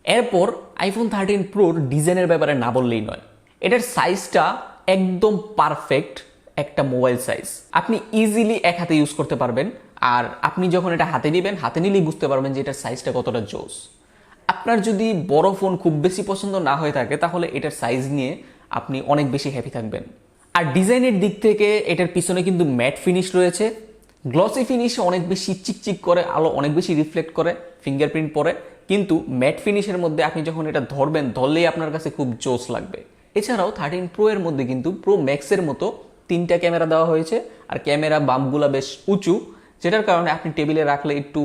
এরপর আইফোন 13 প্রোর ডিজাইনের ব্যাপারে না বললেই নয়, এটার সাইজটা একদম পারফেক্ট একটা মোবাইল সাইজ। আপনি ইজিলি এক হাতে ইউজ করতে পারবেন, আর আপনি যখন এটা হাতে নেবেন, হাতে নিলেই বুঝতে পারবেন যে এটার সাইজটা কতটা জোস। আপনার যদি বড় ফোন খুব বেশি পছন্দ না হয়ে থাকে, তাহলে এটার সাইজ নিয়ে আপনি অনেক বেশি হ্যাপি থাকবেন। আর ডিজাইনের দিক থেকে এটার পিছনে কিন্তু ম্যাট ফিনিশ রয়েছে। গ্লসি ফিনিশে অনেক বেশি চিকচিক করে, আলো অনেক বেশি রিফ্লেক্ট করে, ফিঙ্গারপ্রিন্ট পরে, কিন্তু ম্যাট ফিনিশের মধ্যে আপনি যখন এটা ধরবেন, ধরলেই আপনার কাছে খুব জোস লাগবে। এছাড়াও 13 প্রো এর মধ্যে কিন্তু প্রো ম্যাক্সের মতো 3টা ক্যামেরা দেওয়া হয়েছে, আর ক্যামেরা বাম্পগুলো বেশ উঁচু, যেটার কারণে আপনি টেবিলে রাখলে একটু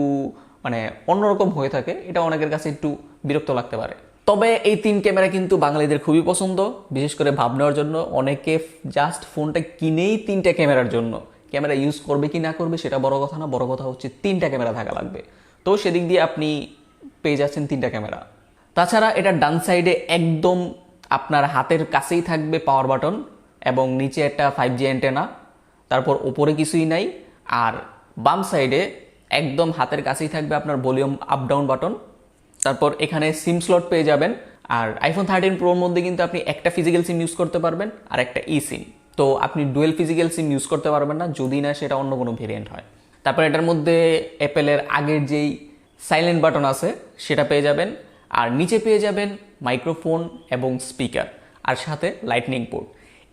অন্যরকম হয়ে থাকে, এটা অনেকের কাছে একটু বিরক্ত লাগতে পারে। তবে এই 3 ক্যামেরা কিন্তু বাঙালিদের খুবই পছন্দ, বিশেষ করে ভাব নেওয়ার জন্য। অনেকে জাস্ট ফোনটা কিনেই 3টা ক্যামেরার জন্য। ক্যামেরা ইউজ করবে কি না করবে সেটা বড় কথা না, বড় কথা হচ্ছে 3টা ক্যামেরা থাকা লাগবে। তো সেদিক দিয়ে আপনি পেয়ে যাচ্ছেন 3টা ক্যামেরা। তাছাড়া এটা ডান সাইডে একদম আপনার হাতের কাছেই থাকবে পাওয়ার বাটন, এবং নিচে একটা 5G অ্যান্টেনা, তারপর ওপরে কিছুই নাই। আর বাম সাইডে একদম হাতের কাছেই থাকবে আপনার ভলিউম আপ ডাউন বাটন। তারপর এখানে সিম স্লট পেয়ে যাবেন। আর আইফোন 13 প্রোর মধ্যে কিন্তু আপনি একটা ফিজিক্যাল সিম ইউজ করতে পারবেন আর একটা ই সিম। তো আপনি ডুয়েল ফিজিক্যাল সিম ইউজ করতে পারবেন না, যদি না সেটা অন্য কোনো ভেরিয়েন্ট হয়। তারপর এটার মধ্যে অ্যাপেলের আগের যেই সাইলেন্ট বাটন আছে সেটা পেয়ে যাবেন, আর নিচে পেয়ে যাবেন মাইক্রোফোন এবং স্পিকার, আর সাথে লাইটনিং পোর্ট।